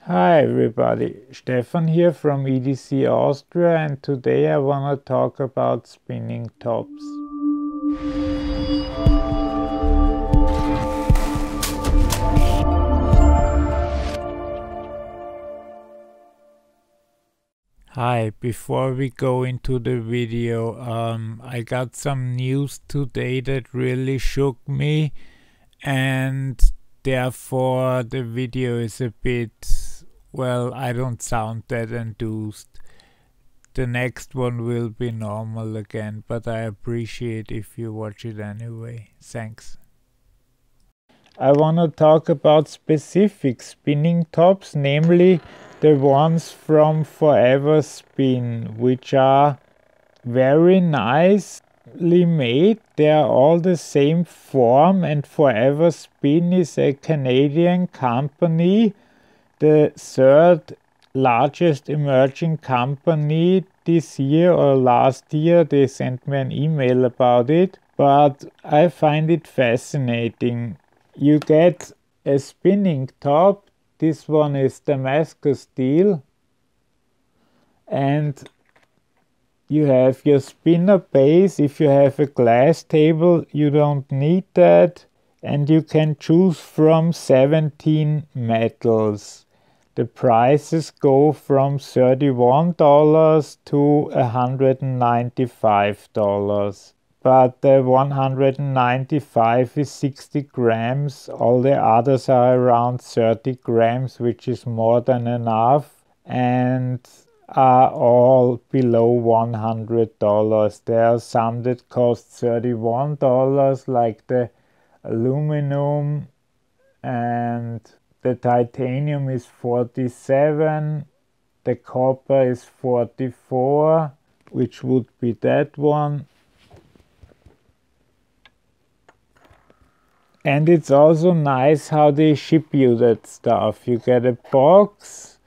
Hi everybody, Stefan here from EDC Austria, and today I want to talk about spinning tops. Hi, before we go into the video, I got some news today that really shook me, and therefore the video is a bit, well, I don't sound that enthused. The next one will be normal again, but I appreciate if you watch it anyway. Thanks. I want to talk about specific spinning tops, namely the ones from Foreverspin, which are very nicely made. They are all the same form, and Foreverspin is a Canadian company, the third largest emerging company this year or last year. They sent me an email about it, but I find it fascinating. You get a spinning top. This one is Damascus steel, and you have your spinner base. If you have a glass table, you don't need that, and you can choose from 17 metals. The prices go from $31 to $195. But the 195 is 60 grams, all the others are around 30 grams, which is more than enough, and are all below $100. There are some that cost $31, like the aluminum, and the titanium is 47, the copper is 44, which would be that one. And it's also nice how they ship you that stuff. You get a box,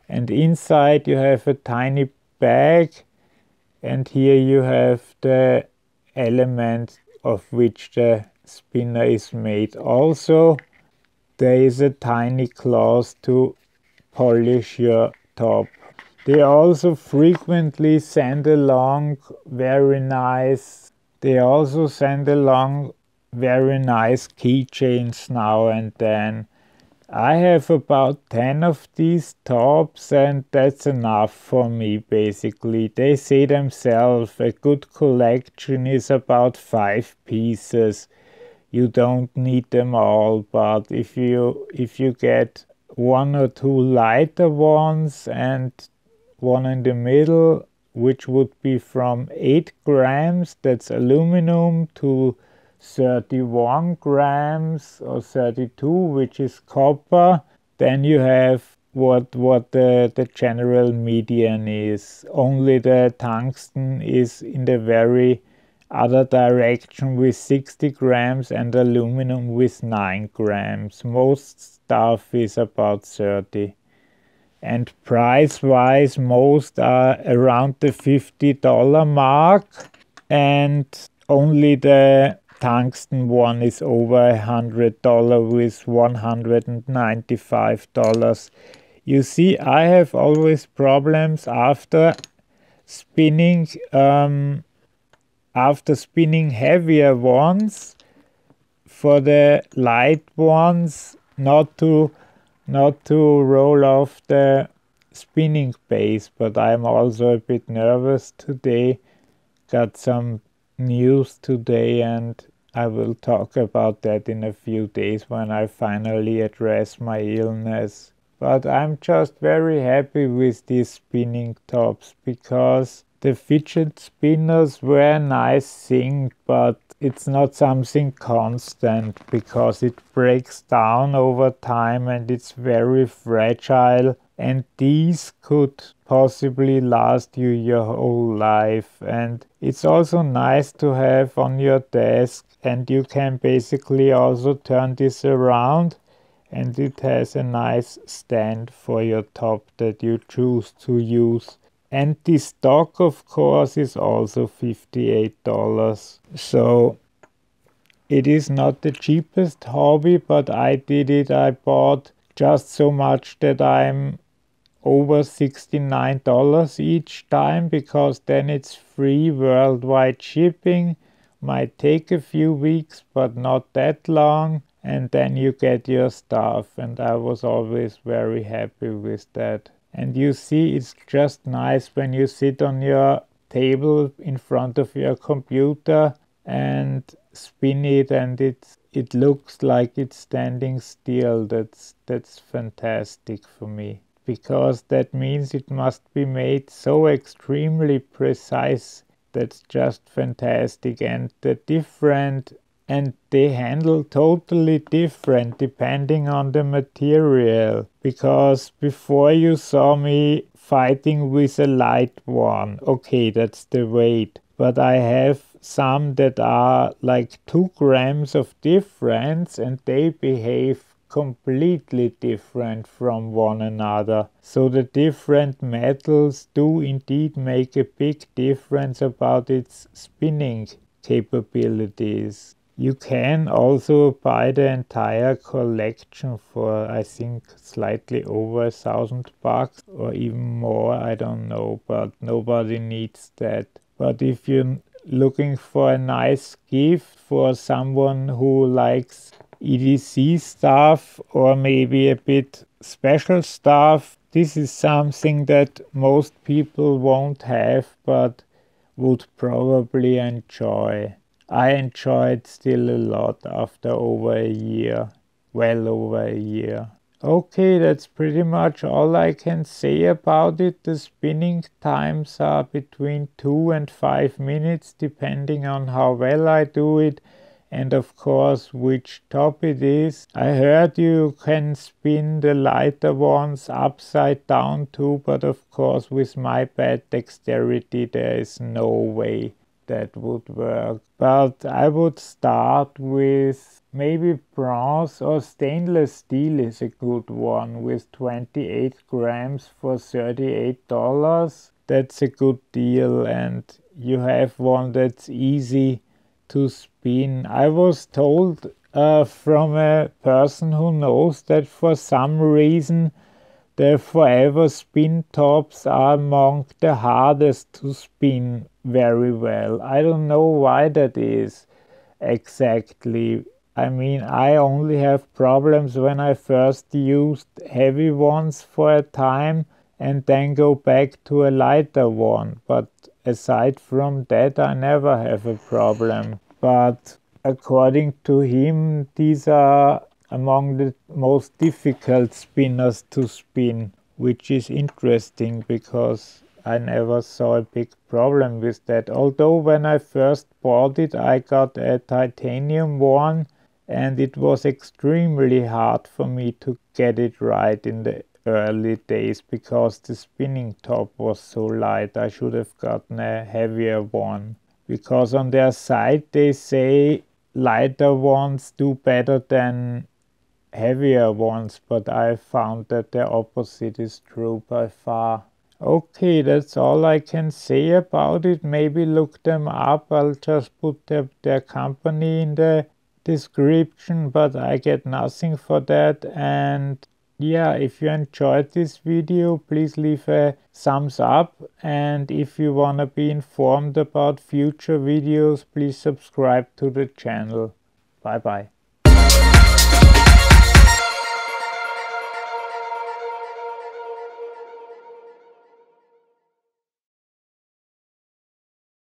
and inside you have a tiny bag, and here you have the element of which the spinner is made. Also, there is a tiny cloth to polish your top. They also frequently send along very nice keychains now and then. I have about 10 of these tops, and that's enough for me basically. They say themselves a good collection is about 5 pieces. You don't need them all, but if you get one or two lighter ones and one in the middle, which would be from 8 grams, that's aluminum, to 31 grams or 32, which is copper, then you have what the general median is. Only the tungsten is in the very other direction with 60 grams and aluminum with 9 grams. Most stuff is about 30. And price-wise, most are around the $50 mark, and only the tungsten one is over $100 with $195. You see, I have always problems after spinning heavier ones, for the light ones not to roll off the spinning base. But I'm also a bit nervous today. Got some news today, and I will talk about that in a few days when I finally address my illness. But I'm just very happy with these spinning tops, because the fidget spinners were a nice thing, but it's not something constant, because it breaks down over time and it's very fragile, and these could possibly last you your whole life. And it's also nice to have on your desk, and you can basically also turn this around, and it has a nice stand for your top that you choose to use. And the stock, of course, is also $58. So it is not the cheapest hobby, but I did it. I bought just so much that I'm over $69 each time, because then it's free worldwide shipping. Might take a few weeks, but not that long, and then you get your stuff, and I was always very happy with that. And you see, it's just nice when you sit on your table in front of your computer and spin it, and it looks like it's standing still. That's fantastic for me, because that means it must be made so extremely precise. That's just fantastic. And they handle totally different depending on the material, because before you saw me fighting with a light one. Okay, that's the weight, but I have some that are like 2 grams of difference, and they behave completely different from one another. So the different metals do indeed make a big difference about its spinning capabilities. You can also buy the entire collection for, I think, slightly over $1,000 or even more, I don't know, but nobody needs that. But if you're looking for a nice gift for someone who likes EDC stuff or maybe a bit special stuff, this is something that most people won't have but would probably enjoy. I enjoyed still a lot after over a year, well over a year. Okay, that's pretty much all I can say about it. The spinning times are between 2 and 5 minutes, depending on how well I do it, and of course which top it is. I heard you can spin the lighter ones upside down too, but of course with my bad dexterity there is no way that would work. But I would start with maybe bronze or stainless steel is a good one, with 28 grams for $38. That's a good deal, and you have one that's easy to spin. I was told from a person who knows that for some reason the Foreverspin tops are among the hardest to spin very well. I don't know why that is exactly. I mean, I only have problems when I first used heavy ones for a time and then go back to a lighter one. But aside from that, I never have a problem. But according to him, these are among the most difficult spinners to spin, which is interesting because I never saw a big problem with that. Although when I first bought it, I got a titanium one, and it was extremely hard for me to get it right in the early days because the spinning top was so light. I should have gotten a heavier one, because on their site they say lighter ones do better than heavier ones, but I found that the opposite is true by far. Okay, that's all I can say about it. Maybe look them up. I'll just put their company in the description, but I get nothing for that. And yeah, if you enjoyed this video, please leave a thumbs up, and if you wanna be informed about future videos, please subscribe to the channel. Bye bye.